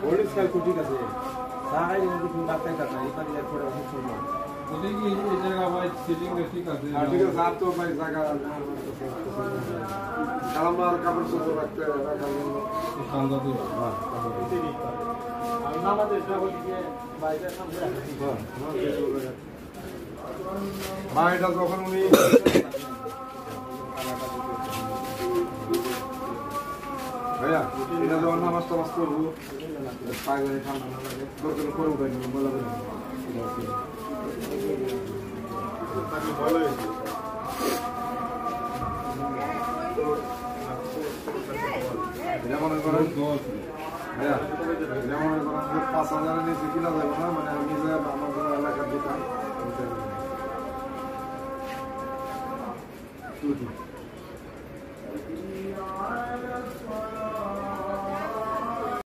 old style কুটি আছে সারাই কিন্তু তুমি বাতাই কাটা এটা দিয়ে পড়ে অনেক সুন্দর বলি কি এই জায়গা ভাই সিলিং ঠিক আছে আর ঠিক আছে সাত তো ভাই জায়গা কালামার কাপড় সুন্দর রাখতে রাখার জন্য শানদার দিই হ্যাঁ আর আমাদের সব দিকে বাইরে সামনে হ্যাঁ ভাইটা যখন উনি ভাইয়া এটা যখন নামাজ টামাজ করবো পায়ে ঠান্ডা না লাগে দরকার করবো ভাই বলা ভালো এটা মনে করেন ভাইয়া এটা মনে করেন 5,000 নিচে কিনা যাবে না মানে আমি যে আমার এলাকার দোকান